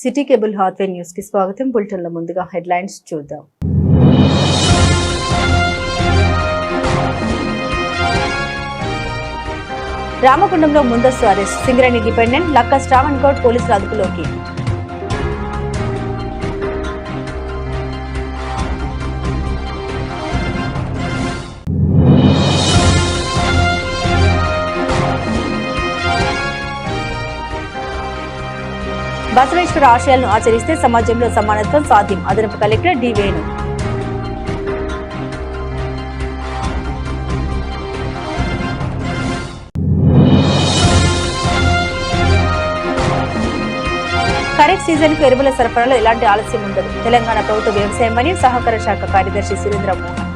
City cable Hathway news కి స్వాగతం. Bulletin లో ముందుగా హెడ్లైన్స్ చూద్దాం. రామగుండంలో ముందస్తు అరెస్ట్, సింగరేణి డిపెండెంట్ లక్క శ్రావణ్ గౌడ్ పోలీసుల అదుపులోకి. బసవేశ్వర ఆశయాలను ఆచరిస్తే సమాజంలో సమానత్వం సాధ్యం, అదనపు collector D Venu. Kharif season కు ఎరువుల సరఫరాలో ఎలాంటి ఆలస్యం ఉండదు, తెలంగాణ ప్రభుత్వ వ్యవసాయ మరియు సహకార శాఖ కార్యదర్శి సురేంద్ర మోహన్.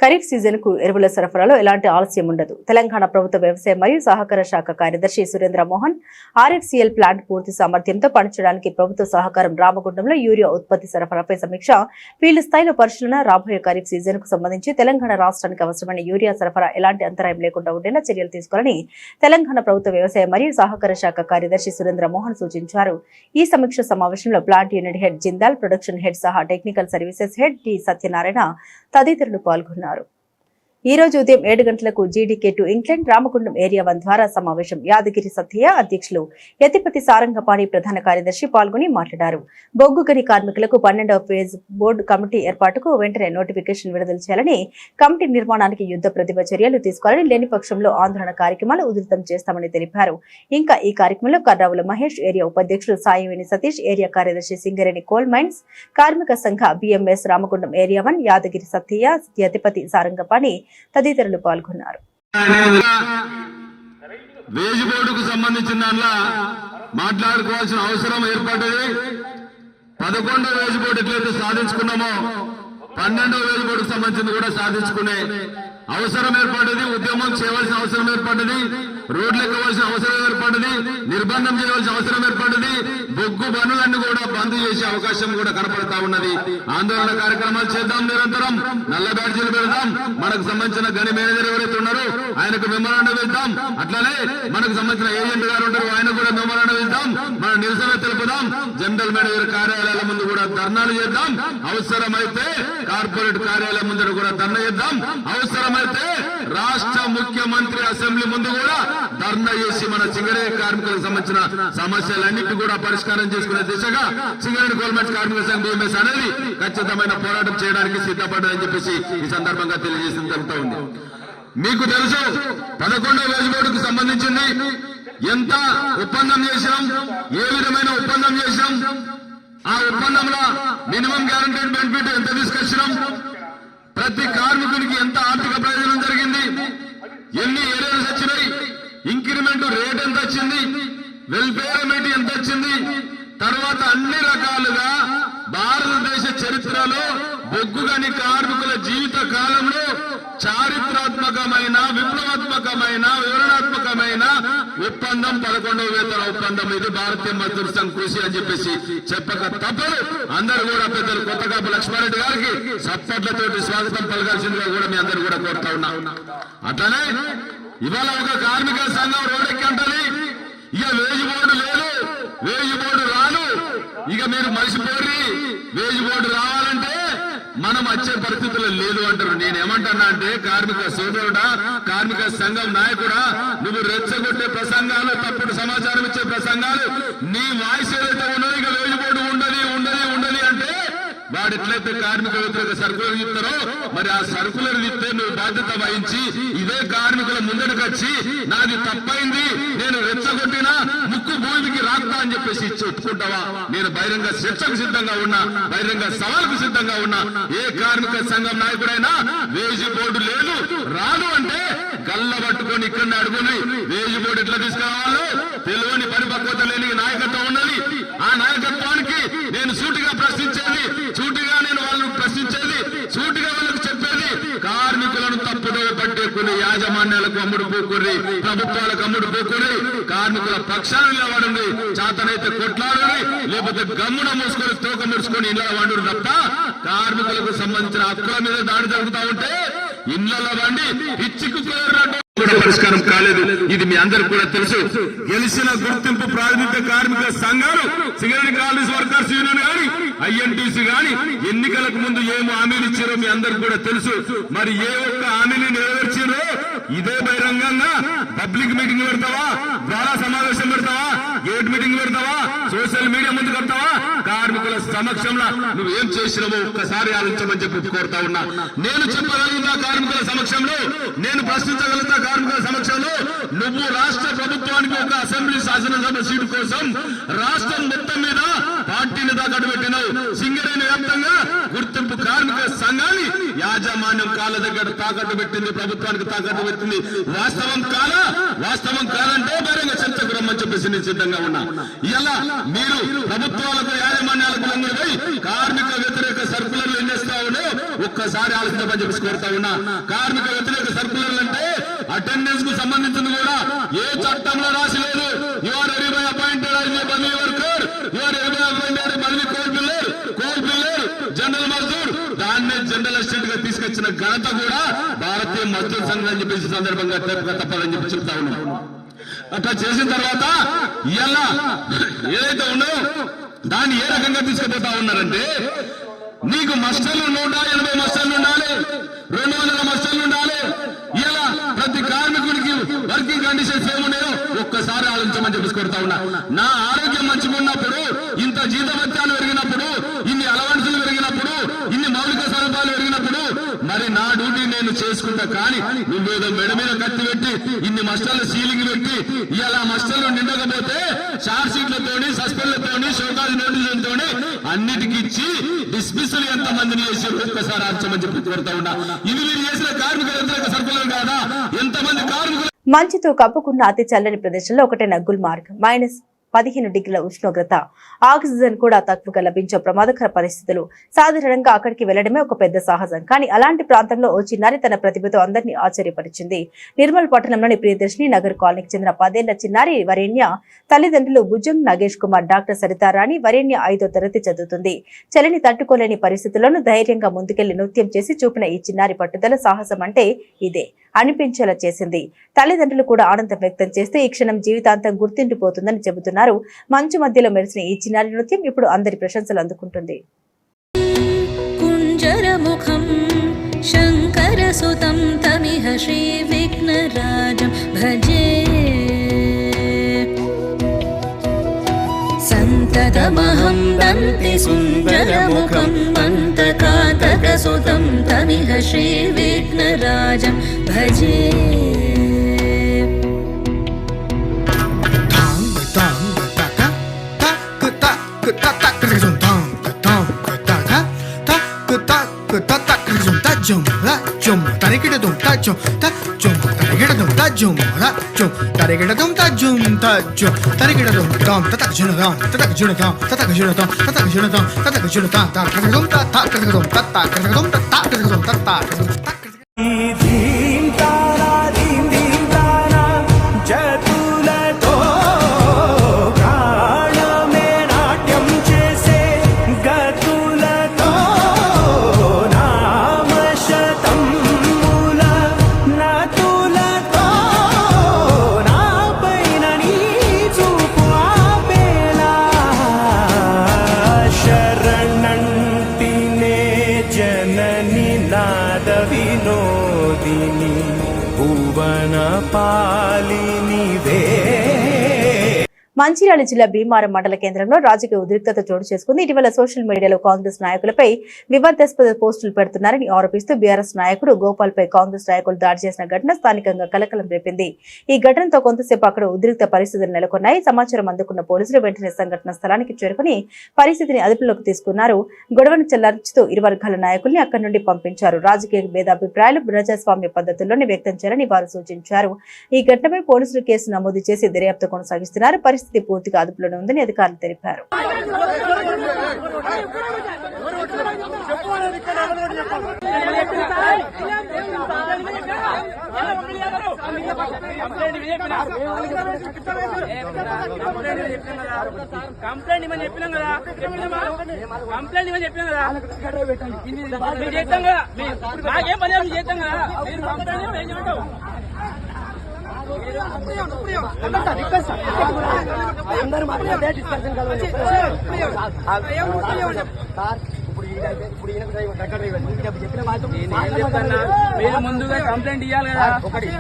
ఖరీఫ్ సీజన్ కు ఎరువుల సరఫరాలో ఎలాంటి ఆలస్యం ఉండదు, తెలంగాణ ప్రభుత్వ వ్యవసాయ మరియు సహకార శాఖ కార్యదర్శి సురేంద్ర మోహన్. ఆర్ఎఫ్సిఎల్ ప్లాంట్ పూర్తి సామర్థ్యంతో పనిచేయడానికి ప్రభుత్వ సహకారం. రామగుండంలో యూరియా ఉత్పత్తి సరఫరాపై సమీక్ష, ఫీల్డ్ స్థాయిలో పరిశీలన. రాబోయే ఖరీఫ్ సీజన్ కు సంబంధించి తెలంగాణ రాష్ట్రానికి అవసరమైన యూరియా సరఫరా ఎలాంటి అంతరాయం లేకుండా ఉండేలా చర్యలు తీసుకోవాలని తెలంగాణ ప్రభుత్వ వ్యవసాయ మరియు సహకార శాఖ కార్యదర్శి సురేంద్ర మోహన్ సూచించారు. ఈ సమీక్ష సమావేశంలో plant unit head Jindal, production head సహా technical services head T Satyanarayana తదితరులు పాల్గొన్నారు. ఈ రోజు ఉదయం 7 గంటలకు జీడీకే2 ఇంగ్లాండ్ రామగుండం ఏరియా 1 ద్వారా సమావేశం. యాదగిరి సత్యయ్య అధ్యక్షులు, యతిపతి సారంగపాణి ప్రధాన కార్యదర్శి పాల్గొని మాట్లాడారు. బొగ్గు గని కార్మికులకు 12వ ఫేజ్ బోర్డు కమిటీ ఏర్పాటుకు వెంటనే నోటిఫికేషన్ విడుదల చేయాలని, కమిటీ నిర్మాణానికి యుద్ధ ప్రతిభ చర్యలు తీసుకోవాలని, లేని పక్షంలో ఆందోళన కార్యక్రమాలు ఉధృతం చేస్తామని తెలిపారు. ఇంకా ఈ కార్యక్రమంలో కర్రావుల మహేష్, ఏరియా ఉపాధ్యక్షులు సాయివేణి సతీష్, ఏరియా కార్యదర్శి సింగరేణి కోల్ మైన్స్ కార్మిక సంఘ బిఎంఎస్ రామగుండం ఏరియా 1 యాదగిరి సత్యయ్య, యతిపతి సారంగపాణి తదితరులు పాల్గొన్నారు. వేజ్ బోర్డుకు సంబంధించిన దానిలో మాట్లాడుకోవాల్సిన అవసరం ఏర్పడ్డది. 11వ వేజ్ బోర్డు ఎట్లయితే సాధించుకున్నామో 12వ వేజ్ బోర్డుకు సంబంధించింది కూడా సాధించుకునే అవసరం ఏర్పడ్డది. ఉద్యమం చేయవలసిన అవసరం ఏర్పడ్డది. రోడ్లు ఎక్కవలసిన అవసరం ఏర్పడ్డది. నిర్బంధం చేయవలసిన అవసరం ఏర్పడ్డది. బొగ్గు పనులన్నీ కూడా బంద్ చేసే అవకాశం కూడా కనపడతా ఉన్నది. ఆందోళన కార్యక్రమాలు చేద్దాం, నిరంతరం నల్ల బ్యాడ్జీలు పెడదాం. మనకు సంబంధించిన గని మేనేజర్ ఎవరైతే ఉన్నారో ఆయనకు మెమోరాండం ఇద్దాం. అట్లానే మనకు సంబంధించిన ఏజెంట్ గారు ఉంటారు, ఆయన కూడా మెమోరాండం ఇద్దాం. మన నిరసన తెలుపుదాం. జనరల్ మేనేజర్ కార్యాలయాల ముందు కూడా ధర్నాలు చేద్దాం. అవసరమైతే కార్పొరేట్ కార్యాలయం ముందు కూడా ధర్నా చేద్దాం. అవసరమైతే రాష్ట్ర ముఖ్యమంత్రి అసెంబ్లీ ముందు కూడా ధర్నా చేసి మన సింగరేణి కార్మికులకు సంబంధించిన సమస్యలన్నింటినీ కూడా పరిష్కారం చేసుకునే దిశగా సింగరేణి గవర్నమెంట్ కార్మిక సంఘం బిఎంఎస్ అనేది ఖచ్చితమైన పోరాటం చేయడానికి సిద్ధపడ్డదని చెప్పేసి ఈ సందర్భంగా తెలియజేసిన జరుగుతూ ఉంది. మీకు తెలుసు 11వ వేజ్ బోర్డుకు సంబంధించింది ఎంత ఒప్పందం చేసినాం, ఏ విధమైన ఒప్పందం చేసినాం, ఆ ఒప్పందంలో మినిమం గ్యారంటీడ్ బెనిఫిట్ ఎంత తీసుకొచ్చినాం, ప్రతి కార్మికునికి ఎంత ఆర్థిక ప్రయోజనం జరిగింది, ఎన్ని ఏరియాలు వచ్చినాయి, ఇంక్రిమెంట్ రేట్ ఎంత వచ్చింది, వెల్ఫేర్ అమౌంట్ ఎంత వచ్చింది, తర్వాత అన్ని రకాలుగా భారతదేశ చరిత్రలో బొగ్గు గని కార్మికుల జీవిత కాలంలో చారిత్రాత్మకమైన, విప్లవాత్మకమైన, వివరణాత్మకమైన ఒప్పందం 11వ వేతన ఒప్పందం. ఇది భారతీయ మజ్దూర్ సంఘ్ కృషి అని చెప్పేసి చెప్పక తప్పదు. అందరూ కూడా పెద్దలు కొత్తకాపు లక్ష్మారెడ్డి గారికి సప్పట్లతోటి స్వాగతం పలకాల్సిందిగా కూడా మీ అందరూ కూడా కోరుతా ఉన్నా. అట్లనే ఇవాళ ఒక కార్మిక సంఘం రోడ్డెక్కి అంటది, ఇక వేజ్ బోర్డు లేదు, వేజ్ బోర్డు రాను, ఇక మీరు మరిచిపోర్రి, వేజ్ బోర్డు రావాలంటే మనం వచ్చే పరిస్థితుల్లో లేదు అంటారు. నేనేమంటున్నా అంటే, కార్మిక సోదరుడా, కార్మిక సంఘం నాయకుడా, నువ్వు రెచ్చగొట్టే ప్రసంగాలు, తప్పుడు సమాచారం ఇచ్చే ప్రసంగాలు, నీ వాయిస్ ఏదైతే ఉన్నదో ఇక వేజ్ బోర్డు ఉండదు ఉండదు ఉండదు అంటే వాడు ఎట్లయితే కార్మిక వ్యతిరేక సర్కులర్ ఇస్తారో మరి ఆ సర్కులర్ ఇస్తే నువ్వు బాధ్యత వహించి ఇదే కార్మికుల ముందడికి వచ్చి నాది తప్పైంది, నేను రెచ్చగొట్టినా ముక్కు భూమికి రాస్తా అని చెప్పేసి చెప్పుకుంటావా? నేను బహిరంగ చర్చకు సిద్ధంగా ఉన్నా, బహిరంగ సవాల్కు సిద్ధంగా ఉన్నా. ఏ కార్మిక సంఘం నాయకుడైనా వేజ్ బోర్డు లేదు రాను అంటే గల్ల పట్టుకొని ఇక్కడనే అడుగుని వేజ్ బోర్డు ఎట్లా తీసుకురావాలో తెలియని పరిపక్వత లేని నాయకత్వం ఉన్నది. ఆ నాయకత్వానికి నేను సూటిగా ప్రశ్నించేది, సూటిగా నేను వాళ్ళను ప్రశ్నించేది, సూటిగా వాళ్ళకు చెప్పేది, కార్మికులను తప్పుదో పట్టేకుని యాజమాన్యాలకు అమ్ముడు పోకుర్రి, ప్రభుత్వాలకు అమ్ముడు పోకుర్రి, కార్మికుల పక్షాన నిలబడండి, చేతనైతే కొట్లాడండి, లేకపోతే గమ్మున మూసుకొని తోక ముడుచుకొని ఇలా వండు తప్ప కార్మికులకు సంబంధించిన హక్కుల మీద దాడి జరుగుతూ ఉంటే ఇళ్లలో బండి పిచ్చికు కూడా పరిష్కారం కాలేదు. ఇది మీ అందరికి కూడా తెలుసు. గెలిచిన గుర్తింపు ప్రాథమిక కార్మిక సంఘాలు, సింగరేణి కాలనీస్ వర్కర్స్ యూనియన్ గాని, ఐఎన్టీసీ గాని ఎన్నికలకు ముందు ఏం హామీలు ఇచ్చారో మీ అందరికి కూడా తెలుసు. మరి ఏ ఒక్క హామీని నెరవేర్చారో ఇదే బహిరంగంగా పబ్లిక్ మీటింగ్ పెడతావా, ద్వారా సమావేశం పెడతావా, గేట్ మీటింగ్ పెడతావా, సోషల్ మీడియా ముందు కడతావా, కార్మికుల సమక్షంలో నువ్వేం చేసినావో ఒక్కసారి ఆలోచించమని చెప్పి కోరుతా ఉన్నా. నేను చెప్పగలుగుతా కార్మికుల సమక్షంలో, నేను ప్రశ్నించగలుగుతా కార్మికుల సమక్షంలో. నువ్వు రాష్ట్ర ప్రభుత్వానికి ఒక అసెంబ్లీ శాసనసభ సీటు కోసం రాష్ట్రం మొత్తం మీద పార్టీని తాకట్టు పెట్టినావు. సింగరేణి వ్యాప్తంగా గుర్తింపు కార్మిక సంఘాన్ని యాజమాన్యం కాళ్ళ దగ్గర తాకట్టు పెట్టింది, ప్రభుత్వానికి తాకట్టు పెట్టింది. వాస్తవం కాదంటే బహిరంగ చర్చకు రమ్మని చెప్పేసి నేను సిద్ధంగా ఉన్నా. ఇలా మీరు ప్రభుత్వాలకు యాజమాన్యాలకు లొంగిపోయి కార్మిక వ్యతిరేక సర్కులర్లు ఏం చేస్తా ఉన్నాయో ఒక్కసారి ఆలోచించమని చెప్పేసి కోరుతా ఉన్నా. కార్మిక వ్యతిరేక సర్కులర్లు అంటే అటెండెన్స్ కు సంబంధించింది కూడా ఏ చట్టంలో రాసి లేదు. యువర్ ఎవ్రీబై అపాయింటెడ్ యాజ్ ఏ బదిలీ వర్కర్, యువర్ ఎవ్రీబై అపాయింటెడ్ బదిలీ కోల్ పిల్లర్, జనరల్ మజ్దూర్, దాన్నే జనరల్ అసిస్టెంట్ గా తీసుకొచ్చిన ఘనత కూడా భారతీయ మజ్దూర్ సంఘం అని చెప్పేసి సందర్భంగా తప్పదని చెప్పి చెప్తా ఉన్నాం. అట్లా చేసిన తర్వాత ఇలా ఏదైతే ఉన్నదో దాన్ని ఏ రకంగా తీసుకుపోతా ఉన్నారంటే, నీకు మస్టర్లు 180 మస్టర్లు ఉండాలి, 200 మస్టర్లు ఉండాలి. ఇలా ప్రతి కార్మికుడికి వర్కింగ్ కండిషన్స్ ఏమున్నాయో ఒక్కసారి ఆలోచించమని చెప్పి కోరుతా ఉన్నా. నా ఆరోగ్యం మంచిగా ఉన్నప్పుడు, ఇంత జీతభత్యాలు పెరిగినప్పుడు, ఇన్ని అలవన్సులు పెరిగినప్పుడు, ఇన్ని మౌలిక సదుపాయాలు పెరిగినప్పుడు మరి నా డ్యూటీ నేను చేసుకుంటా. కానీ నువ్వేదో మెడ మీద కత్తి పెట్టి ఇన్ని మస్టర్లు సీలింగ్ పెట్టి ఇలా మస్టర్లు నిండకపోతే చార్జ్ షీట్లతోని, సస్పెండ్లతోని, షోకాజ్ నోటీసులతోని అన్నిటికి ఇచ్చి డిస్మిస్లు ఎంత మందిని చేసి ఒక్కసారి ఆర్చమని చెప్పి కోరుతా ఉన్నా. ఇది మీరు చేసిన కార్మిక వ్యతిరేక సర్కులర్ కాదా? ఎంతమంది కార్మికులు మంచుతో కప్పుకున్న అతి చల్లని ప్రదేశంలో ఒకటైన గుల్మార్గ్ -15 డిగ్రీల ఉష్ణోగ్రత, ఆక్సిజన్ కూడా తక్కువగా లభించే ప్రమాదకర పరిస్థితులు. సాధారణంగా అక్కడికి వెళ్లడమే ఒక పెద్ద సాహసం. కానీ అలాంటి ప్రాంతంలో ఓ చిన్నారి తన ప్రతిభతో అందరినీ ఆశ్చర్యపరిచింది. నిర్మల్ పట్టణంలోని ప్రియదర్శిని నగర్ కాలనీకి చెందిన 10 ఏళ్ల చిన్నారి వరేణ్య తల్లిదండ్రులు భుజంగ్ నాగేష్ కుమార్, డాక్టర్ సరితారాణి. వరేణ్య 5వ తరగతి చదువుతుంది. చలిని తట్టుకోలేని పరిస్థితుల్లోనూ ధైర్యంగా ముందుకెళ్లి నృత్యం చేసి చూపిన ఈ చిన్నారి పట్టుదల, సాహసం అంటే ఇదే అనిపించేలా చేసింది. తల్లిదండ్రులు కూడా ఆనందం వ్యక్తం చేస్తూ ఈ క్షణం జీవితాంతం గుర్తుండిపోతుందని చెబుతున్నారు. మంచు మధ్యలో మెరిసిన ఈ చిన్నారి నృత్యం ఇప్పుడు అందరి ప్రశంసలు అందుకుంటుంది. కుంజరముఖం శంకరసుతం తమిహ శ్రీ విఘ్నరాజం భజే సంతతమహం దంతి సుందరముఖం మంతకాతకసుతం తమిహ శ్రీ విఘ్నరాజం భజే. మంచిర్యాల జిల్లా భీమారం మండల కేంద్రంలో రాజకీయ ఉద్రిక్తత చోటు చేసుకుంది. ఇటీవల సోషల్ మీడియాలో కాంగ్రెస్ నాయకులపై వివాదాస్పద పోస్టులు పెడుతున్నారని ఆరోపిస్తూ బీఆర్ఎస్ నాయకుడు గోపాల్ పై కాంగ్రెస్ నాయకులు దాడి చేసిన ఘటన స్థానికంగా కలకలం రేపింది. ఈ ఘటనతో కొంతసేపు అక్కడ ఉద్రిక్త పరిస్థితులు నెలకొన్నాయి. సమాచారం అందుకున్న పోలీసులు వెంటనే సంఘటన స్థలానికి చేరుకుని పరిస్థితిని అదుపులోకి తీసుకున్నారు. గొడవను చల్లార్చుతూ ఇరు వర్గాల నాయకుల్ని అక్కడి నుండి పంపించారు. రాజకీయ భేదాభిప్రాయాలు ప్రజాస్వామ్య పద్ధతుల్లోనే వ్యక్తం చేయాలని వారు సూచించారు. ఈ ఘటనపై పోలీసులు కేసు నమోదు చేసి దర్యాప్తు కొనసాగిస్తున్నారు. పరిస్థితి పూర్తిగా అదుపులోనే ఉందని అధికారులు తెలిపారు. కంప్లైంట్ ఇవ్వని చెప్పినాం కదా, కంప్లైంట్ ఇవ్వని చెప్పినాం కదా, మీరు చేస్తాం కదా, నాకేం పని మీరు చేస్తాం కదా, మీరు కంప్లైంట్ ఏం చేయమంటావు? మీరు ముందుగా కంప్లైంట్ ఇవ్వాలి కదా,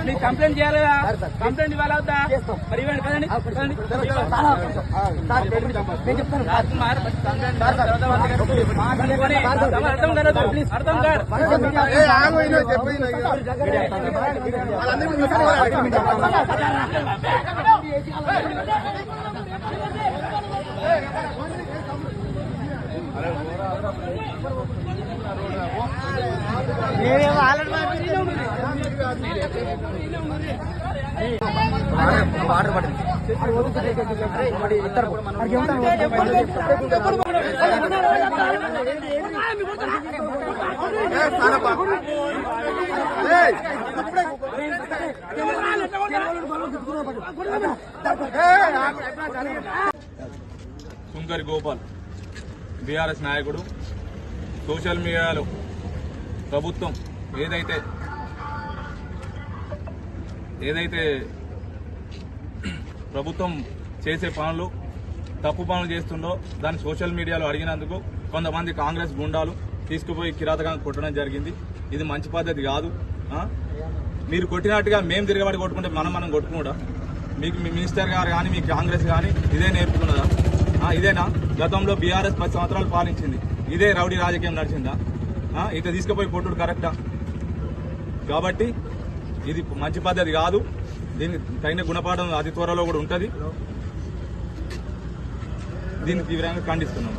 మీకు కంప్లైంట్ చేయాలి కదా, కంప్లైంట్ ఇవ్వాలి అవుతా మరి ఇవ్వండి కదండి. అర్థం కాదు, అర్థం కాదు. వాటర్ పడింది సుంకరి గోపాల్ బీఆర్ఎస్ నాయకుడు. సోషల్ మీడియాలో ప్రభుత్వం ఏదైతే ప్రభుత్వం చేసే పనులు తప్పు పనులు చేస్తుండో దాన్ని సోషల్ మీడియాలో అడిగినందుకు కొంతమంది కాంగ్రెస్ గుండాలు తీసుకుపోయి కిరాతకంగా కొట్టడం జరిగింది. ఇది మంచి పద్ధతి కాదు. మీరు కొట్టినట్టుగా మేము తిరగబడి కొట్టుకుంటే మనం కొట్టుకుంటా? మీకు మీ మినిస్టర్ గారు కానీ మీ కాంగ్రెస్ కానీ ఇదే నేర్పుతున్నదా? ఇదేనా గతంలో బీఆర్ఎస్ 10 సంవత్సరాలు పాలించింది? ఇదే రౌడీ రాజకీయం నడిచిందా? ఇట్లా తీసుకుపోయి కొట్టుడు కరెక్టా? కాబట్టి ఇది మంచి పద్ధతి కాదు. దీనికి తగిన గుణపాఠం అతి త్వరలో కూడా ఉంటుంది. దీన్ని తీవ్రంగా ఖండిస్తున్నాను.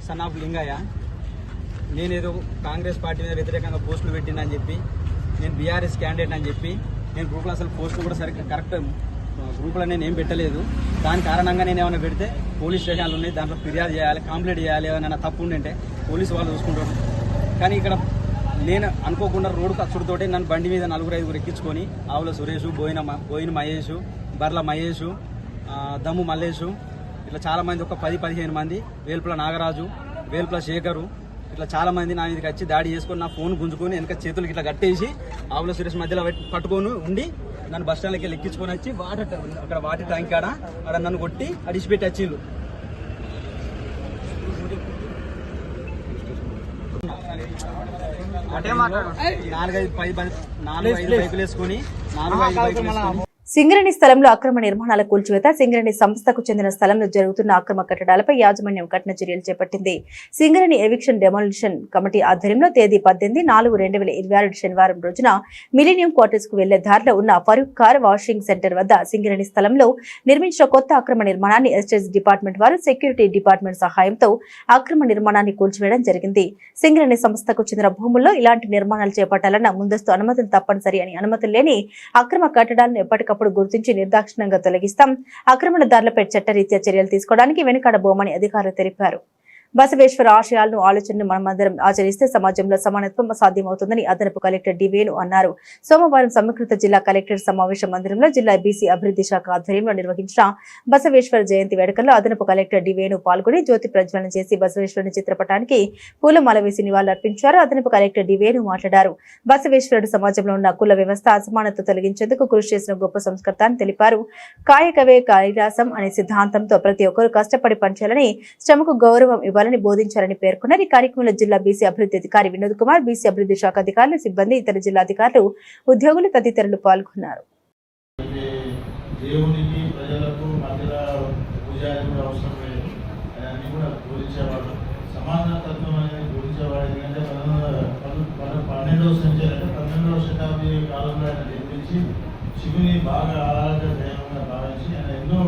సన్ ఆఫ్ లింగయ్య, నేనేదో కాంగ్రెస్ పార్టీ మీద వ్యతిరేకంగా పోస్టులు పెట్టిందని చెప్పి, నేను బీఆర్ఎస్ క్యాండిడేట్ అని చెప్పి, నేను గ్రూప్లో అసలు పోస్టులు కూడా సరిగ్గా కరెక్ట్ గ్రూప్లో నేను ఏం పెట్టలేదు. దాని కారణంగా నేను ఏమైనా పెడితే పోలీస్ స్టేషన్లు ఉన్నాయి, దాంట్లో ఫిర్యాదు చేయాలి, కంప్లైంట్ చేయాలి. ఏమైనా తప్పు ఉండింటే పోలీసు వాళ్ళు చూసుకుంటారు. కానీ ఇక్కడ నేను అనుకోకుండా రోడ్డు కచ్చుడితోటి నన్ను బండి మీద 4-5 ఎక్కించుకొని ఆవుల సురేష్, బోయిన మహేష్, బర్ల మహేష్, దమ్ము మల్లేషు, ఇట్లా చాలామంది ఒక 10-15 మంది, వేల్పుల నాగరాజు, వేల్పుల శేఖరు, ఇట్లా చాలా మంది నా మీదకి వచ్చి దాడి చేసుకొని నా ఫోన్ గుంజుకొని వెనక చేతులకి ఇట్లా కట్టేసి ఆవుల సురేష్ మధ్యలో పట్టుకొని ఉండి నన్ను బస్ స్టాండ్కి వెళ్ళి ఎక్కించుకొని వచ్చి వాటర్ ట్యాంక్ ఆడ నన్ను కొట్టి అడిచిపెట్టి వచ్చిళ్ళు. నాలుగైదు పైపులు వేసుకొని సింగరేణి స్థలంలో అక్రమ నిర్మాణాల కూల్చివేత. సింగరేణి సంస్థకు చెందిన స్థలంలో జరుగుతున్న అక్రమ కట్టడాలపై యాజమాన్యం కఠిన చర్యలు చేపట్టింది. సింగరేణి ఎవిక్షన్ డెమాలిషన్ కమిటీ ఆధ్వర్యంలో తేదీ 18/4/2026 శనివారం రోజున మిలీనియం క్వార్టర్స్ కు వెళ్లే దారిలో ఉన్న ఫరూక్ కార్ వాషింగ్ సెంటర్ వద్ద సింగరేణి స్థలంలో నిర్మించిన కొత్త అక్రమ నిర్మాణాన్ని ఎస్టేట్స్ డిపార్ట్మెంట్ వారు సెక్యూరిటీ డిపార్ట్మెంట్ సహాయంతో అక్రమ నిర్మాణాన్ని కూల్చివేయడం జరిగింది. సింగరేణి సంస్థకు చెందిన భూముల్లో ఇలాంటి నిర్మాణాలు చేపట్టాలన్న ముందస్తు అనుమతులు తప్పనిసరి అని, అనుమతులు లేని అక్రమ కట్టడాలను ఎప్పటికప్పుడు గుర్తించి నిర్దాక్షిణ్యంగా తొలగిస్తాం, ఆక్రమణదారులపై చట్టరీత్యా చర్యలు తీసుకోవడానికి వెనుకాడబోమని అధికారులు తెలిపారు. బసవేశ్వర ఆశయాలను ఆలోచనను మనమందరం ఆచరిస్తే సమాజంలో సమానత్వం సాధ్యమవుతుందని అదనపు కలెక్టర్ డి వేణు అన్నారు. సోమవారం సమీకృత జిల్లా కలెక్టర్ సమావేశ మందిరంలో జిల్లా బీసీ అభివృద్ధి శాఖ ఆధ్వర్యంలో నిర్వహించిన బసవేశ్వర జయంతి వేడుకల్లో అదనపు కలెక్టర్ డి వేణు పాల్గొని జ్యోతి ప్రజ్వలన చేసి బసవేశ్వరుని చిత్రపటానికి పూలమాల వేసి నివాళులర్పించారు. అదనపు కలెక్టర్ డి వేణు మాట్లాడారు. బసవేశ్వరుడు సమాజంలో ఉన్న కుల వ్యవస్థ అసమానత తొలగించేందుకు కృషి చేసిన గొప్ప సంస్కర్త అని తెలిపారు. కాయకవే కైలాసం అనే సిద్ధాంతంతో ప్రతి ఒక్కరూ కష్టపడి పనిచేయాలని, శ్రమకు గౌరవం ఇవ్వాలని బోధించారని పేర్కొన్నారు. ఈ కార్యక్రమంలో జిల్లా బీసీ అభివృద్ధి అధికారి వినోద్ కుమార్, బీసీ అభివృద్ధి శాఖ అధికారులు, సిబ్బంది, ఇతర జిల్లా అధికారులు, ఉద్యోగులు తదితరులు పాల్గొన్నారు. శివుని బాగా ఆరాధ దైవంగా భావించి ఆయన ఎన్నో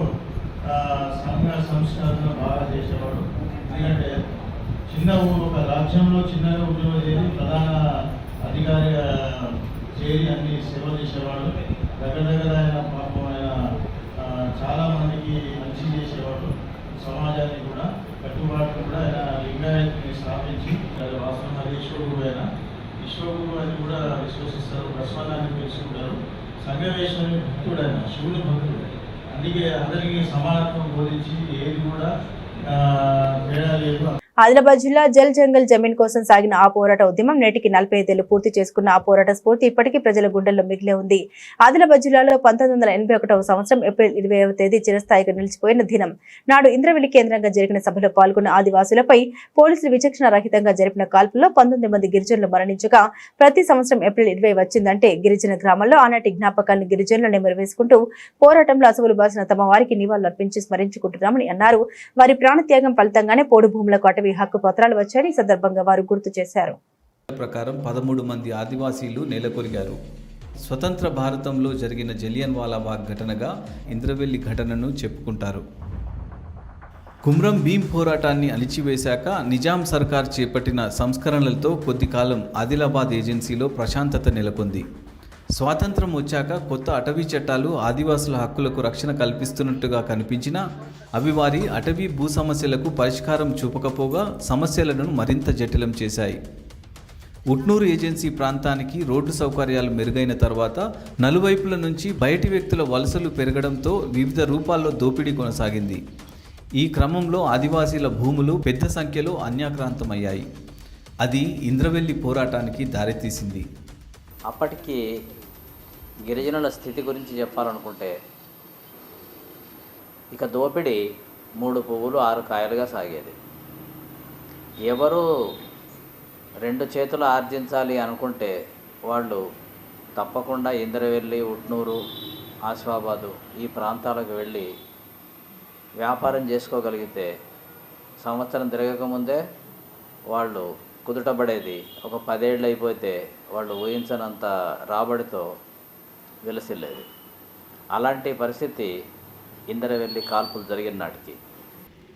సంస్కరణలు బాగా చేసేవాడు. ఎందుకంటే చిన్న ఒక రాజ్యంలో చిన్నగా ఉద్యోగం చేసి ప్రధాన అధికారిగా చేరి అన్ని సేవ చేసేవాడు. దగ్గర ఆయన పాపం ఆయన చాలా మందికి మంచి చేసేవాడు. సమాజానికి కూడా కట్టుబాటు కూడా ఆయన లింగాయత్ని స్థాపించి వాసన హరీశ్వరుడు ఆయన విశ్వగురు అని కూడా విశ్వసిస్తారు, ప్రస్మలాన్ని తెలుసుకుంటారు. సంఘవేశ్వరుని భక్తుడు ఆయన, శివుని భక్తుడు. అందుకే అందరికీ సమానత్వం బోధించి ఏది కూడా తేడా లేదు. ఆదిలాబాద్ జిల్లా జల్ జంగల్ జమీన్ కోసం సాగిన ఆ పోరాట ఉద్యమం నేటికి 45 ఏళ్లు పూర్తి చేసుకున్న ఆ పోరాట స్ఫూర్తి ఇప్పటికీ ప్రజల గుండెల్లో మిగిలే ఉంది. ఆదిలాబాద్ జిల్లాలో 1981వ సంవత్సరం ఏప్రిల్ 20వ తేదీ చిరస్థాయిగా నిలిచిపోయిన దినం. నాడు ఇంద్రవెల్లి కేంద్రంగా జరిగిన సభలో పాల్గొన్న ఆదివాసులపై పోలీసులు విచక్షణ రహితంగా జరిపిన కాల్పుల్లో 19 మంది గిరిజనులు మరణించగా ప్రతి సంవత్సరం ఏప్రిల్ 20 వచ్చిందంటే గిరిజన గ్రామాల్లో ఆనాటి జ్ఞాపకాలను గిరిజనులు నెమరు వేసుకుంటూ పోరాటంలో అసవులు బాసిన తమ వారికి నివాళులర్పించి స్మరించుకుంటున్నామని అన్నారు. వారి ప్రాణత్యాగం ఫలితంగానే పోడు భూములకు అటవీ హక్కు పత్రాలు వచ్చాయని ఈ సందర్భంగా వారు గుర్తు చేశారు. ప్రకారం 13 మంది ఆదివాసీలు నేలకొరిగారు. స్వతంత్ర భారతంలో జరిగిన జలియన్ వాలాబాగ్ ఘటనగా ఇంద్రవెల్లి ఘటనను చెప్పుకుంటారు. కుమ్రం భీం పోరాటాన్ని అణిచివేశాక నిజాం సర్కార్ చేపట్టిన సంస్కరణలతో కొద్ది కాలం ఆదిలాబాద్ ఏజెన్సీలో ప్రశాంతత నెలకొంది. స్వాతంత్రం వచ్చాక కొత్త అటవీ చట్టాలు ఆదివాసుల హక్కులకు రక్షణ కల్పిస్తున్నట్టుగా కనిపించినా అవి వారి అటవీ భూ సమస్యలకు పరిష్కారం చూపకపోగా సమస్యలను మరింత జటిలం చేశాయి. ఉట్నూరు ఏజెన్సీ ప్రాంతానికి రోడ్డు సౌకర్యాలు మెరుగైన తర్వాత నలువైపుల నుంచి బయటి వ్యక్తుల వలసలు పెరగడంతో వివిధ రూపాల్లో దోపిడీ కొనసాగింది. ఈ క్రమంలో ఆదివాసీల భూములు పెద్ద సంఖ్యలో అన్యాక్రాంతమయ్యాయి. అది ఇంద్రవెల్లి పోరాటానికి దారితీసింది. అప్పటికి గిరిజనుల స్థితి గురించి చెప్పాలనుకుంటే ఇక దోపిడీ 3 పువ్వులు 6 కాయలుగా సాగేది. ఎవరు 2 చేతులు ఆర్జించాలి అనుకుంటే వాళ్ళు తప్పకుండా ఇంద్రవెల్లి, ఉట్నూరు, ఆసిఫాబాదు ఈ ప్రాంతాలకు వెళ్ళి వ్యాపారం చేసుకోగలిగితే సంవత్సరం తిరగకముందే వాళ్ళు కుదుటపడేది. ఒక 10 ఏళ్ళు అయిపోతే వాళ్ళు ఊహించనంత రాబడితో వెలసిల్లేది. అలాంటి పరిస్థితి ఇంద్రవెల్లి కాల్పులు జరిగిన నాటికి.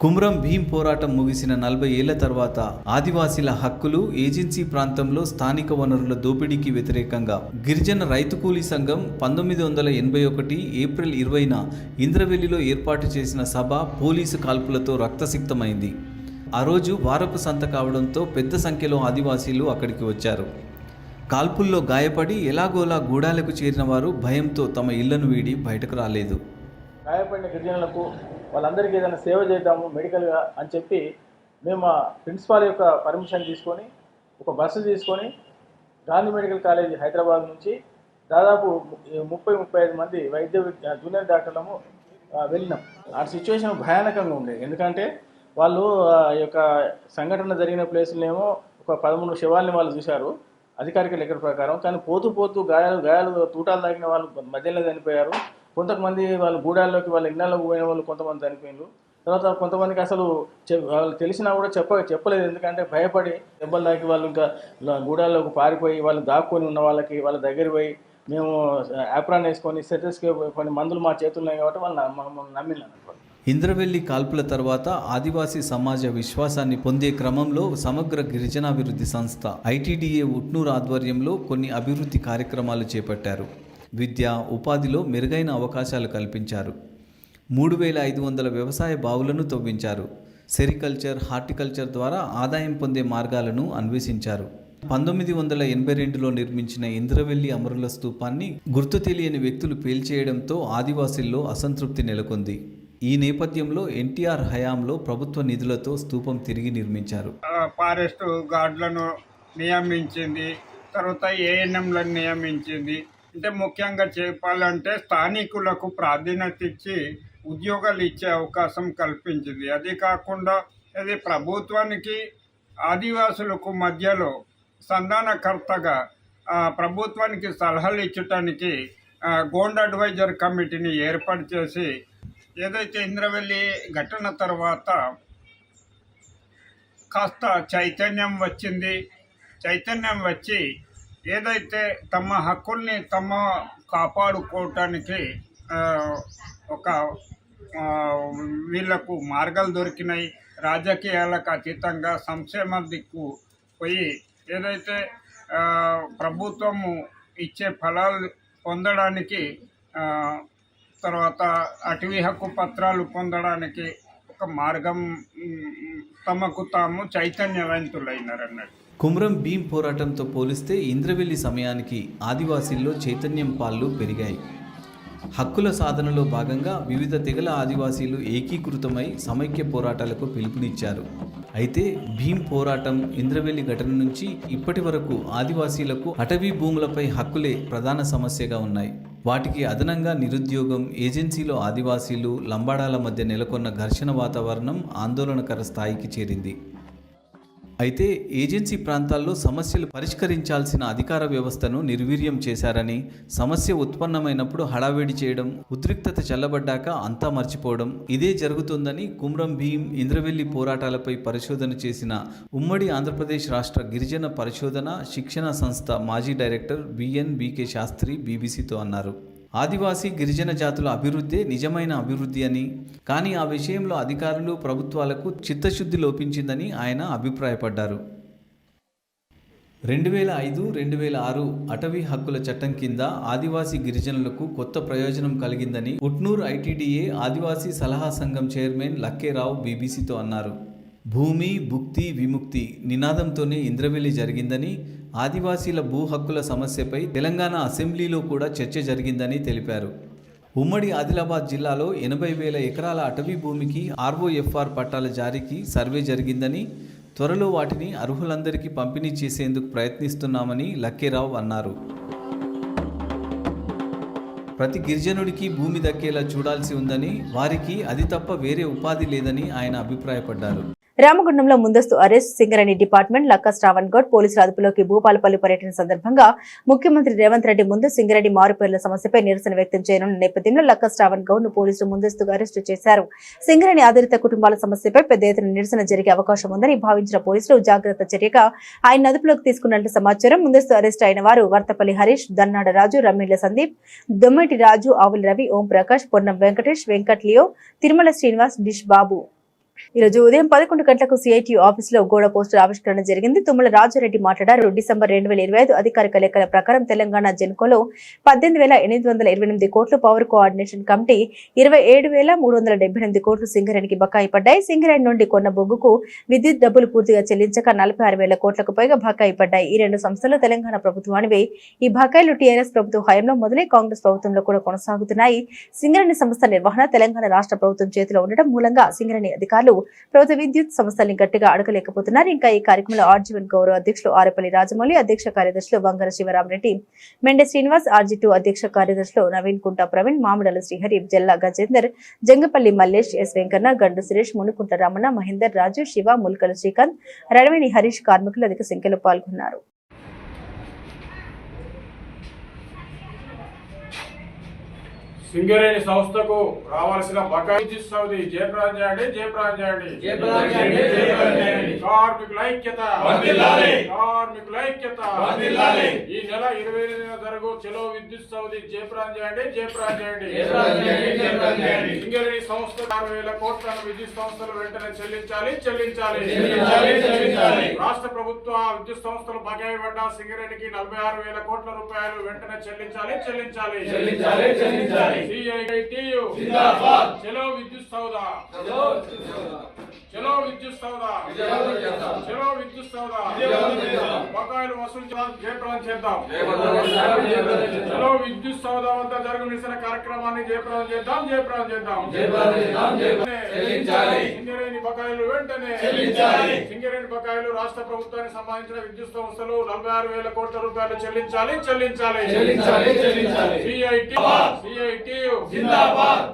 కుమ్రం భీం పోరాటం ముగిసిన 40 ఏళ్ల తర్వాత ఆదివాసీల హక్కులు, ఏజెన్సీ ప్రాంతంలో స్థానిక వనరుల దోపిడీకి వ్యతిరేకంగా గిరిజన రైతు కూలీ సంఘం 1981 ఏప్రిల్ 20న ఇంద్రవెల్లిలో ఏర్పాటు చేసిన సభ పోలీసు కాల్పులతో రక్తసిక్తమైంది. ఆ రోజు వారపు సంత కావడంతో పెద్ద సంఖ్యలో ఆదివాసీలు అక్కడికి వచ్చారు. కాల్పుల్లో గాయపడి ఎలాగోలా గూడాలకు చేరిన వారు భయంతో తమ ఇళ్లను వీడి బయటకు రాలేదు. గాయపడిన గిరిజనులకు వాళ్ళందరికీ ఏదైనా సేవ చేద్దాము మెడికల్గా అని చెప్పి మేము ప్రిన్సిపాల్ యొక్క పర్మిషన్ తీసుకొని ఒక బస్సు తీసుకొని గాంధీ మెడికల్ కాలేజ్ హైదరాబాద్ నుంచి దాదాపు 30-35 మంది జూనియర్ డాక్టర్లము వెళ్ళినాం. ఆ సిచ్యువేషన్ భయానకంగా ఉండేది. ఎందుకంటే వాళ్ళు ఈ యొక్క సంఘటన జరిగిన ప్లేస్లోనేమో ఒక 13 శవాల్ని వాళ్ళు చూశారు అధికారిక లెక్కల ప్రకారం. కానీ పోతూ గాయాలు తూటాలు తాగిన వాళ్ళు మధ్యలో చనిపోయారు. కొంతమంది వాళ్ళు గూడాల్లోకి వాళ్ళ ఇళ్లలోకి పోయిన వాళ్ళు కొంతమంది చనిపోయారు. తర్వాత కొంతమందికి అసలు వాళ్ళు తెలిసినా కూడా చెప్పలేదు. ఎందుకంటే భయపడి దెబ్బలు తాకి వాళ్ళు ఇంకా గూడాల్లోకి పారిపోయి వాళ్ళు దాక్కొని ఉన్న వాళ్ళకి వాళ్ళ దగ్గర పోయి మేము యాప్రాన్ వేసుకొని కొన్ని మందులు మా చేతుల్లో ఉన్నాయి కాబట్టి వాళ్ళు నమ్మినాను. ఇంద్రవెల్లి కాల్పుల తర్వాత ఆదివాసీ సమాజ విశ్వాసాన్ని పొందే క్రమంలో సమగ్ర గిరిజనాభివృద్ధి సంస్థ ఐటీడీఏ ఉట్నూరు ఆధ్వర్యంలో కొన్ని అభివృద్ధి కార్యక్రమాలు చేపట్టారు. విద్య, ఉపాధిలో మెరుగైన అవకాశాలు కల్పించారు. 3500 వ్యవసాయ బావులను తవ్వించారు. సెరికల్చర్, హార్టికల్చర్ ద్వారా ఆదాయం పొందే మార్గాలను అన్వేషించారు. 1982లో నిర్మించిన ఇంద్రవెల్లి అమరుల స్తూపాన్ని గుర్తు తెలియని వ్యక్తులు పేల్చేయడంతో ఆదివాసీల్లో అసంతృప్తి నెలకొంది. ఈ నేపథ్యంలో ఎన్టీఆర్ హయాంలో ప్రభుత్వ నిధులతో స్తూపం తిరిగి నిర్మించారు. ఫారెస్ట్ గార్డులను నియమించింది, తర్వాత ఏఎన్ఎంలను నియమించింది. అంటే ముఖ్యంగా చెప్పాలంటే స్థానికులకు ప్రాధాన్యత ఇచ్చి ఉద్యోగాలు ఇచ్చే అవకాశం కల్పించింది. అది కాకుండా అది ప్రభుత్వానికి ఆదివాసులకు మధ్యలో సంధానకర్తగా ప్రభుత్వానికి సలహాలు ఇచ్చటానికి గోండ్ అడ్వైజర్ కమిటీని ఏర్పాటు చేసి ఏదైతే ఇంద్రవెల్లి ఘటన తర్వాత కాస్త చైతన్యం వచ్చి ఏదైతే తమ హక్కుల్ని తమ కాపాడుకోవటానికి ఒక వీళ్లకు మార్గాలు దొరికినాయి. రాజకీయాలకు అతీతంగా సంక్షేమ దిక్కు పోయి ఏదైతే ప్రభుత్వము ఇచ్చే ఫలాలు పొందడానికి తర్వాత అటవీ హక్కు పత్రాలు పొందడానికి ఒక మార్గం తమకు తాము చైతన్యవంతులైనారన్నట్టు. కుమ్రం భీం పోరాటంతో పోలిస్తే ఇంద్రవెల్లి సమయానికి ఆదివాసీల్లో చైతన్యం పాళ్ళు పెరిగాయి. హక్కుల సాధనలో భాగంగా వివిధ తెగల ఆదివాసీలు ఏకీకృతమై సమైక్య పోరాటాలకు పిలుపునిచ్చారు. అయితే భీం పోరాటం, ఇంద్రవెల్లి ఘటన నుంచి ఇప్పటి వరకు ఆదివాసీలకు అటవీ భూములపై హక్కులే ప్రధాన సమస్యగా ఉన్నాయి. వాటికి అదనంగా నిరుద్యోగం, ఏజెన్సీలో ఆదివాసీలు, లంబాడాల మధ్య నెలకొన్న ఘర్షణ వాతావరణం ఆందోళనకర స్థాయికి చేరింది. అయితే ఏజెన్సీ ప్రాంతాల్లో సమస్యలు పరిష్కరించాల్సిన అధికార వ్యవస్థను నిర్వీర్యం చేశారని, సమస్య ఉత్పన్నమైనప్పుడు హడావిడి చేయడం, ఉద్రిక్తత చల్లబడ్డాక అంతా మర్చిపోవడం ఇదే జరుగుతుందని కుమ్రం భీం, ఇంద్రవెల్లి పోరాటాలపై పరిశోధన చేసిన ఉమ్మడి ఆంధ్రప్రదేశ్ రాష్ట్ర గిరిజన పరిశోధన శిక్షణ సంస్థ మాజీ డైరెక్టర్ బికే శాస్త్రి బీబీసీతో అన్నారు. ఆదివాసీ గిరిజన జాతుల అభివృద్ధే నిజమైన అభివృద్ధి అని, కానీ ఆ విషయంలో అధికారులు, ప్రభుత్వాలకు చిత్తశుద్ధి లోపించిందని ఆయన అభిప్రాయపడ్డారు. 2005-2006 అటవీ హక్కుల చట్టం కింద ఆదివాసీ గిరిజనులకు కొత్త ప్రయోజనం కలిగిందని ఉట్నూర్ ఐటీడీఏ ఆదివాసీ సలహా సంఘం చైర్మన్ లక్కేరావు బీబీసీతో అన్నారు. భూమి, భుక్తి, విముక్తి నినాదంతోనే ఇంద్రవెల్లి జరిగిందని, ఆదివాసీల భూ హక్కుల సమస్యపై తెలంగాణ అసెంబ్లీలో కూడా చర్చ జరిగిందని తెలిపారు. ఉమ్మడి ఆదిలాబాద్ జిల్లాలో 80,000 ఎకరాల అటవీ భూమికి ROFR పట్టాల జారీకి సర్వే జరిగిందని, త్వరలో వాటిని అర్హులందరికీ పంపిణీ చేసేందుకు ప్రయత్నిస్తున్నామని లక్కేరావు అన్నారు. ప్రతి గిరిజనుడికి భూమి దక్కేలా చూడాల్సి ఉందని, వారికి అది తప్ప వేరే ఉపాధి లేదని ఆయన అభిప్రాయపడ్డారు. రామగుండంలో ముందస్తు అరెస్ట్, సింగరేణి డిపార్ట్మెంట్ లక్క శ్రావణ్ గౌడ్ పోలీసుల అదుపులోకి. భూపాలపల్లి పర్యటన సందర్భంగా ముఖ్యమంత్రి రేవంత్ రెడ్డి ముందు సింగరేణి మారుపేర్ల సమస్యపై నిరసన వ్యక్తం చేయనున్న నేపథ్యంలో లక్క శ్రావణ్ గౌడ్ ను పోలీసులు ముందస్తుగా అరెస్టు చేశారు. సింగరేణి ఆధారిత కుటుంబాల సమస్యపై పెద్ద ఎత్తున నిరసన జరిగే అవకాశం ఉందని భావించిన పోలీసులు జాగ్రత్త చర్యగా ఆయన అదుపులోకి తీసుకున్నట్లు సమాచారం. ముందస్తు అరెస్ట్ అయిన వారు వర్తపల్లి హరీష్, దన్నాడ రాజు, రమ్మిళ్ల సందీప్, దొమ్మటి రాజు, ఆవుల రవి, ఓం ప్రకాష్, పొన్నం వెంకటేష్, వెంకట్ లియో, తిరుమల శ్రీనివాస్, డిష్ బాబు. ఈరోజు ఉదయం 11 గంటలకు సిఐటియు ఆఫీసులో గోడ పోస్టర్ ఆవిష్కరణ జరిగింది. తుమ్మల రాజారెడ్డి మాట్లాడారు. డిసెంబర్ 2025 అధికారిక లెక్కల ప్రకారం తెలంగాణ జెన్కోలో 18,828 కోట్లు, పవర్ కోఆర్డినేషన్ కమిటీ 27,378 కోట్లు సింగరేణికి బకాయి పడ్డాయి. సింగరేణి నుండి కొన్న బొగ్గుకు విద్యుత్ డబ్బులు పూర్తిగా చెల్లించక 46,000 కోట్లకు పైగా బకాయి పడ్డాయి. ఈ రెండు సంస్థలు తెలంగాణ ప్రభుత్వానివే. ఈ బకాయిలు టీఆర్ఎస్ ప్రభుత్వ హయాంలో మొదలై కాంగ్రెస్ ప్రభుత్వంలో కూడా కొనసాగుతున్నాయి. సింగరేణి సంస్థ నిర్వహణ తెలంగాణ రాష్ట్ర ప్రభుత్వం చేతిలో ఉండడం మూలంగా సింగరేణి అధికారులు ప్రభుత్వ విద్యుత్ సంస్థల్ని గట్టిగా అడగలేకపోతున్నారు. ఇంకా ఈ కార్యక్రమంలో ఆర్జీవన్ గౌరవ అధ్యక్షులు ఆరేపల్లి రాజమౌళి, అధ్యక్ష కార్యదర్శులు వంగర శివరామరెడ్డి, మెండే శ్రీనివాస్, ఆర్జీ2 అధ్యక్ష కార్యదర్శులు నవీన్ కుంట ప్రవీణ్, మామిడాల శ్రీహరి, జల్లా గజేందర్, జంగపల్లి మల్లేష్, ఎస్ వెంకన్న, గండు సురేష్, మునుకుంట రమణ, మహేందర్ రాజు, శివ, ముల్కల శ్రీకాంత్, రణవేణి హరీష్ కార్మికులు అధిక సంఖ్యలో పాల్గొన్నారు. సింగరేణి సంస్థకు రావాల్సిన బకాయి సౌది జయప్రదం చేయండి, జయప్రదం చేయండి. కార్మికుల ఐక్యత, కార్మికుల ఐక్యత. ఈ నెల 28న జరుగు చెలో విద్యుత్ సౌది జయప్రదం చేయండి, జయప్రదం చేయండి. సింగరేణి సంస్థ 6,000 కోట్లను విద్యుత్ సంస్థలు వెంటనే చెల్లించాలి. రాష్ట్ర ప్రభుత్వ విద్యుత్ సంస్థలు బకాయి పడ్డ సింగరేణికి 46,000 కోట్ల రూపాయలు వెంటనే చెల్లించాలి. CITU జిందాబాద్. చలో విద్యుత్ సౌదా, చలో విద్యుత్ సౌదా, చలో విద్యుత్ సౌదా. బకాయిలు వసూలు జయప్రదం చేద్దాం. చలో విద్యుత్ సౌదా వద్ద జరుగు నిరసన కార్యక్రమాన్ని జయప్రదం చేద్దాం. సింగరేణి బకాయిలు వెంటనే సింగరేణి బకాయిలు రాష్ట్ర ప్రభుత్వానికి సంబంధించిన విద్యుత్ సంస్థలు 46,000 కోట్ల రూపాయలు చెల్లించాలి. CITU జిందాబాద్.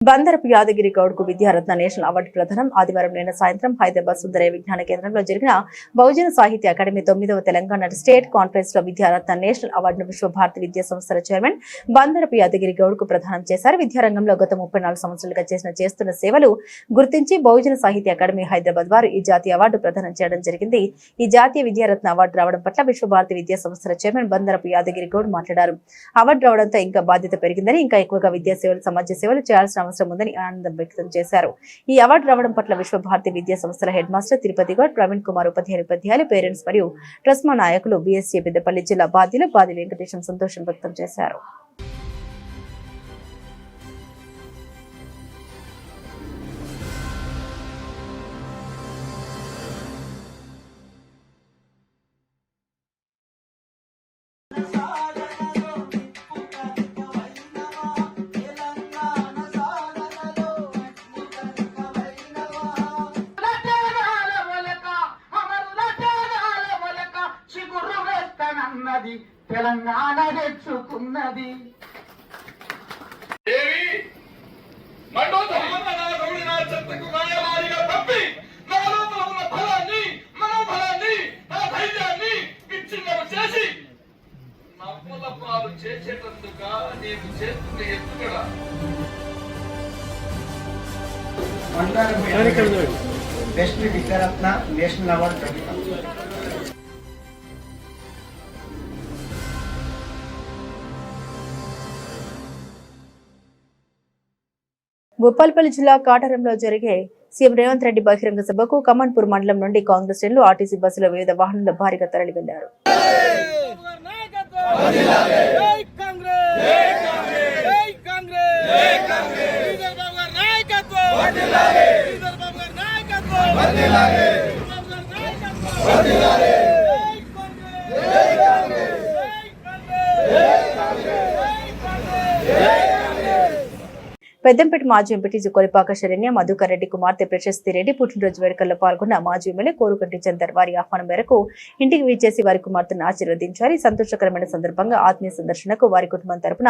బందరపు యాదగిరి గౌడ్ కు విద్యారత్న నేషనల్ అవార్డు ప్రదానం ఆదివారం నిన్న సాయంత్రం హైదరాబాద్ సుందరయ్య విజ్ఞాన కేంద్రంలో జరిగిన బహుజన సాహిత్య అకాడమీ 9వ తెలంగాణ స్టేట్ కాన్ఫరెన్స్ లో విద్యారత్న నేషనల్ అవార్డును విశ్వభారతి విద్యా సంస్థల చైర్మన్ బందరపు యాదగిరి గౌడ్ కు ప్రదానం చేశారు. విద్యారంగంలో గత 34 సంవత్సరాలుగా చేస్తున్న సేవలు గుర్తించి బహుజన సాహిత్య అకాడమీ హైదరాబాద్ వారు ఈ జాతీయ అవార్డు ప్రదానం చేయడం జరిగింది. ఈ జాతీయ విద్యారత్న అవార్డు రావడం పట్ల విశ్వభారతి విద్యా సంస్థల చైర్మన్ బందరపు యాదగిరి గౌడ్ మాట్లాడారు. అవార్డు రావడంతో ఇంకా బాధ్యత పెరిగిందని, ఇంకా ఎక్కువగా విద్యా సేవలు, సమాజ సేవలు చేయాల్సిన అవసరం ఉందని ఆనందం వ్యక్తం చేశారు. ఈ అవార్డు రావడం పట్ల విశ్వభారతి విద్యా సంస్థల హెడ్ మాస్టర్ తిరుపతి గౌడ్, ప్రవీణ్ కుమార్, ఉపాధ్యాయులు, పేరెంట్స్ మరియు ట్రస్మా నాయకులు, బీఎస్సీ పెద్దపల్లి జిల్లా బాధ్యులు బాది వెంకటేశం సంతోషం వ్యక్తం చేశారు. తెలంగాణ తెచ్చుకున్నది చేసేటందుగా నేను చేస్తున్న ఎత్తుగడ best Vidyaratna national award Bhupalpally జిల్లా కాటారంలో జరిగే సీఎం రేవంత్ రెడ్డి బహిరంగ సభకు కమాన్పూర్ మండలం నుండి కాంగ్రెస్ శ్రేణులు ఆర్టీసీ బస్సులో వివిధ వాహనాల్లో భారీగా తరలి వెళ్లారు. పెద్దంపేట మాజీ ఎంపీటీసీ కొలిపాక శరణ్య, మధుకర్ రెడ్డి కుమార్తె ప్రశస్తి రెడ్డి పుట్టినరోజు వేడుకల్లో పాల్గొన్న మాజీ ఎమ్మెల్యే కోరుకంటి చందర్ వారి ఆహ్వానం మేరకు ఇంటికి విచ్చేసి వారి కుమార్తెను ఆశీర్వదించారు. ఈ సంతోషకరమైన సందర్భంగా ఆత్మీయ సందర్శనకు వారి కుటుంబం తరపున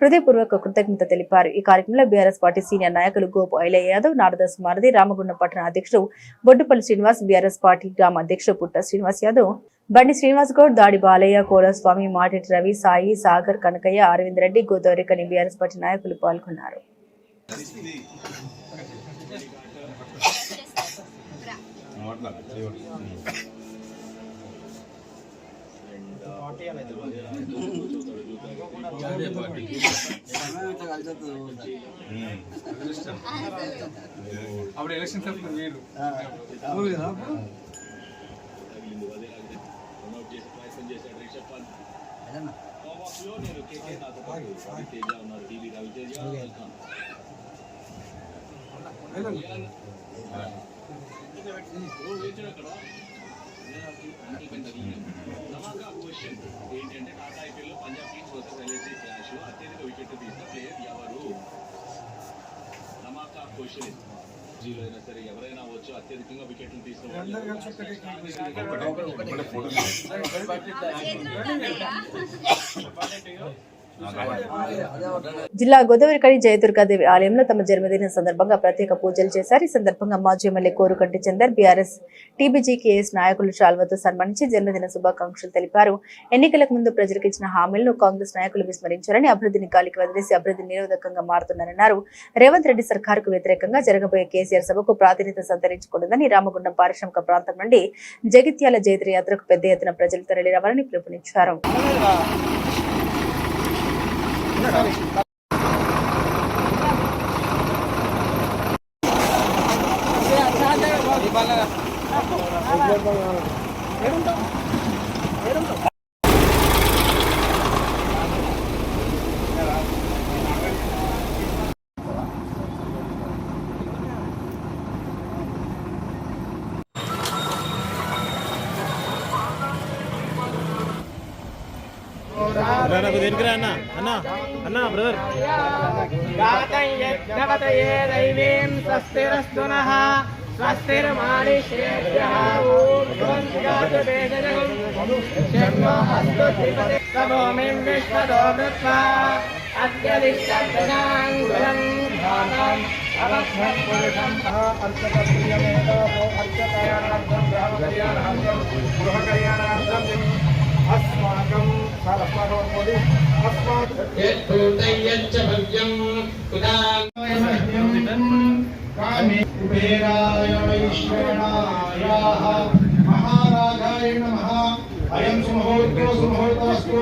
హృదయపూర్వక కృతజ్ఞత తెలిపారు. ఈ కార్యక్రమంలో బీఆర్ఎస్ పార్టీ సీనియర్ నాయకులు గోపు ఐలయ్య యాదవ్, నారదాస్ మారది, రామగుండం పట్టణ అధ్యక్షుడు బొడ్డుపల్లి శ్రీనివాస్, బీఆర్ఎస్ పార్టీ గ్రామ అధ్యక్షుడు పుట్ట శ్రీనివాస్ యాదవ్, బండి శ్రీనివాస్ గౌడ్, దాడి బాలయ్య, కోలస్వామి, మాటిటి రవి, సాయి, సాగర్, కనకయ్య, అరవింద్ రెడ్డి, గోదావరి కని బీఆర్ఎస్ పార్టీ నాయకులు పాల్గొన్నారు. అప్పుడు ఎలక్షన్ వేరు కదా ఏంటంటే టాటా ఐపీఎల్ లో Punjab Kings versus LIC clash అత్యధిక వికెట్ తీసిన ప్లేయర్ ఎవరు? ధమాకా క్వశ్చన్ జీలో అయినా సరే ఎవరైనా అవ్వచ్చు, అత్యధికంగా వికెట్లు తీసిన జిల్లా గోదావరికని జయదుర్గాదేవి ఆలయంలో తమ జన్మదినం సందర్భంగా ప్రత్యేక పూజలు చేశారు. ఈ సందర్భంగా మాజీ MLA Korukanti Chander, BRS TBGKS నాయకులు శాల్వతో సన్మానించి జన్మదిన శుభాకాంక్షలు తెలిపారు. ఎన్నికలకు ముందు ప్రజలకు ఇచ్చిన హామీలను కాంగ్రెస్ నాయకులు విస్మరించారని, అభివృద్ధిని గాలికి వదిలేసి అభివృద్ధి నిరోధకంగా మారుతున్నారన్నారు. రేవంత్ రెడ్డి సర్కారుకు వ్యతిరేకంగా జరగబోయే కేసీఆర్ సభకు ప్రాతినిధ్యం సంతరించకూడదని రామగుండం పారిశ్రామిక ప్రాంతం నుండి జగిత్యాల జైత్ర యాత్రకు పెద్ద ఎత్తున ప్రజలు తరలిరావాలని పిలుపునిచ్చారు. బ్రదర్ अस्माकं कुबेराय वैश्वरणाय महाराजाय नमः। अयं सुमुहूर्तो सुमुहूर्तमस्तु।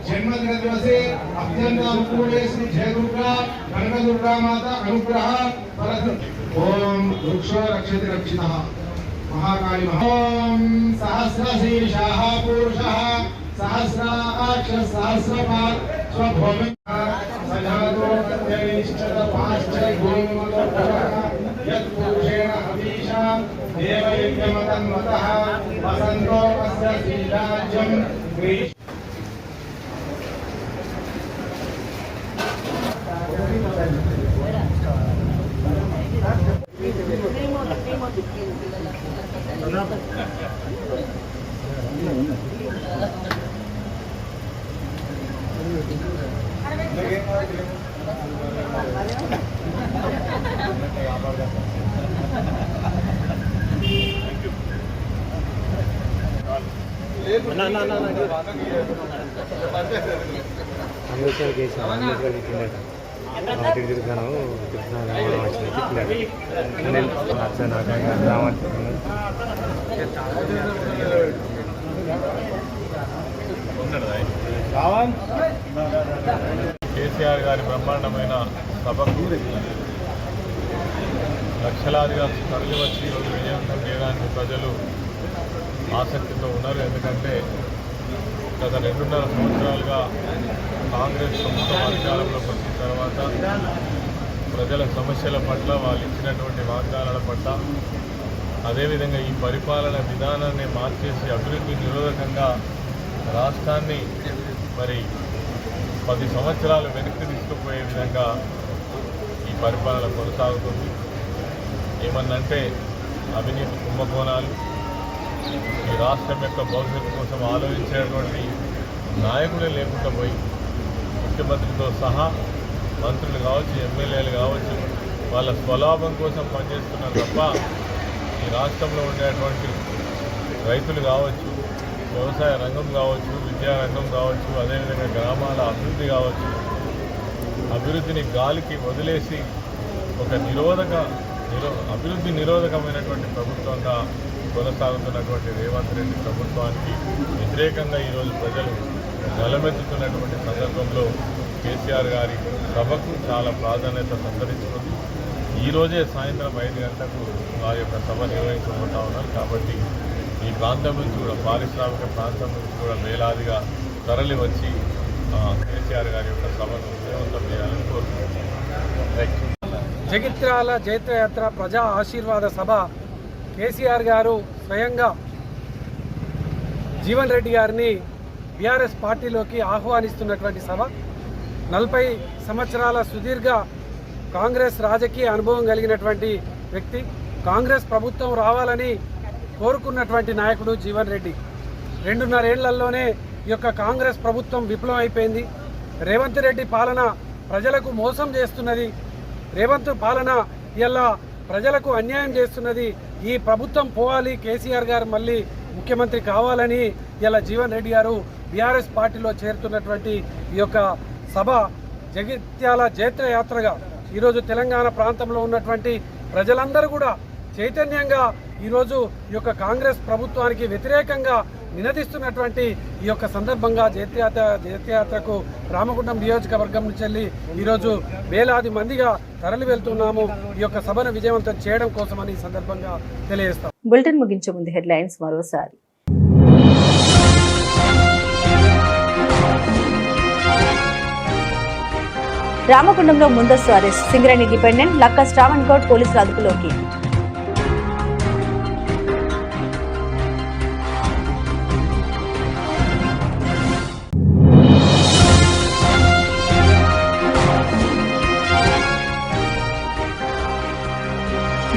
जन्म नवरात्रि दिवसे अत्यंत अनुकूले श्री जय दुर्गा कनक दुर्गा माता अनुग्रह ओम वृक्षो रक्षति रक्षितः महाकाली ओम सहस्रशीर्षः पुरुषः सहस्राक्ष सहस्रपाद स्वभूमि सजातो प्रत्यनिष्ठत पाश्चर्य गोमतः यत्पुरुषेण हवीषा देवयज्ञमतन्मतः वसन्तो अस्य श्रीराज्यं ग्रीष्म కేసీఆర్ గారి బ్రహ్మాండమైన సభకు లక్షలాదిగా తరలివచ్చి ఈరోజు విజయవంతం చేయడానికి ప్రజలు ఆసక్తితో ఉన్నారు. ఎందుకంటే గత 2.5 సంవత్సరాలుగా కాంగ్రెస్ ప్రభుత్వం అధికారంలోకి వచ్చిన తర్వాత ప్రజల సమస్యల పట్ల వాళ్ళు ఇచ్చినటువంటి వాగ్దానాల పట్ల అదేవిధంగా ఈ పరిపాలన విధానాన్ని మార్చేసి అభివృద్ధి నిరోధకంగా రాష్ట్రాన్ని మరి 10 సంవత్సరాలు వెనక్కి తీసుకుపోయే విధంగా ఈ పరిపాలన కొనసాగుతుంది. ఏమన్నంటే అవినీతి కుంభకోణాలు, ఈ రాష్ట్రం యొక్క భవిష్యత్తు కోసం ఆలోచించేటువంటి నాయకులే లేకుండా పోయి ముఖ్యమంత్రితో సహా మంత్రులు కావచ్చు, ఎమ్మెల్యేలు కావచ్చు, వాళ్ళ స్వలాభం కోసం పనిచేస్తున్నారు తప్ప ఈ రాష్ట్రంలో ఉండేటువంటి రైతులు కావచ్చు, వ్యవసాయ రంగం కావచ్చు, విద్యారంగం కావచ్చు, అదేవిధంగా గ్రామాల అభివృద్ధి కావచ్చు, అభివృద్ధిని గాలికి వదిలేసి ఒక అభివృద్ధి నిరోధకమైనటువంటి ప్రభుత్వంగా కొనసాగుతున్నటువంటి రేవంత్ రెడ్డి ప్రభుత్వానికి వ్యతిరేకంగా ఈరోజు ప్రజలు గలమెత్తుతున్నటువంటి సందర్భంలో కేసీఆర్ గారి సభకు చాలా ప్రాధాన్యత సంతరించుకుంది. ఈరోజే సాయంత్రం 5 గంటలకు వారి యొక్క సభ నిర్వహించబోతా ఉన్నారు. కాబట్టి ఈ ప్రాంతం నుంచి కూడా, పారిశ్రామిక ప్రాంతం నుంచి కూడా వేలాదిగా తరలి వచ్చి కేసీఆర్ గారి యొక్క సభను విజయవంతం చేయాలని కోరుతున్నాను. జగిత్యాల జైత్రయాత్ర ప్రజా ఆశీర్వాద సభ కేసీఆర్ గారు స్వయంగా జీవన్ రెడ్డి గారిని బీఆర్ఎస్ పార్టీలోకి ఆహ్వానిస్తున్నటువంటి సభ. 40 సంవత్సరాల సుదీర్ఘ కాంగ్రెస్ రాజకీయ అనుభవం కలిగినటువంటి వ్యక్తి, కాంగ్రెస్ ప్రభుత్వం రావాలని కోరుకున్నటువంటి నాయకుడు జీవన్ రెడ్డి. 2.5 ఏళ్లలోనే ఈ యొక్క కాంగ్రెస్ ప్రభుత్వం విఫలం అయిపోయింది. రేవంత్ రెడ్డి పాలన ప్రజలకు మోసం చేస్తున్నది. రేవంత్ పాలన ఇలా ప్రజలకు అన్యాయం చేస్తున్నది. ఈ ప్రభుత్వం పోవాలి, కేసీఆర్ గారు మళ్ళీ ముఖ్యమంత్రి కావాలని ఇలా జీవన్ రెడ్డి గారు బీఆర్ఎస్ పార్టీలో చేరుతున్నటువంటి ఈ యొక్క సభ జగిత్యాల జైత్రయాత్రగా ఈరోజు తెలంగాణ ప్రాంతంలో ఉన్నటువంటి ప్రజలందరూ కూడా చైతన్యంగా ఈరోజు ఈ యొక్క కాంగ్రెస్ ప్రభుత్వానికి వ్యతిరేకంగా నినదిస్తున్నటువంటి ఈ యొక్క సందర్భంగా జైత్రయాత్రకు రామగుండం నియోజకవర్గం నుంచి వెళ్ళి ఈరోజు వేలాది మందిగా తరలి వెళ్తున్నాము ఈ యొక్క సభను విజయవంతం చేయడం కోసమని ఈ సందర్భంగా తెలియజేస్తాం. బులెటిన్ ముగించే ముందు హెడ్లైన్స్ మరోసారి. రామగుండంలో ముందస్తు అరెస్ట్, సింగరేణి డిపెండెంట్ లక్క శ్రావణ్ గౌడ్ పోలీసుల అదుపులోకి.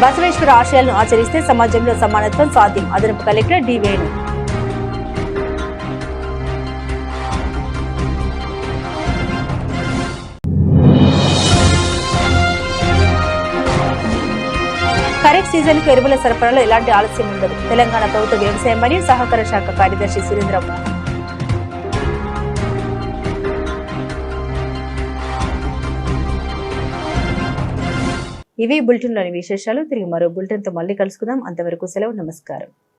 బసవేశ్వర ఆశయాలను ఆచరిస్తే సమాజంలో సమానత్వం సాధ్యం, అదనపు collector D Venu. Kharif season కు ఎరువుల సరఫరాలో ఎలాంటి ఆలస్యం ఉండదు, తెలంగాణ ప్రభుత్వ వ్యవసాయ మరియు సహకార శాఖ కార్యదర్శి సురేంద్ర మోహన్. ఇవి బులెటిన్లోని విశేషాలు. తిరిగి మరో బులెటిన్తో మళ్ళీ కలుసుకుందాం. అంతవరకు సెలవు, నమస్కారం.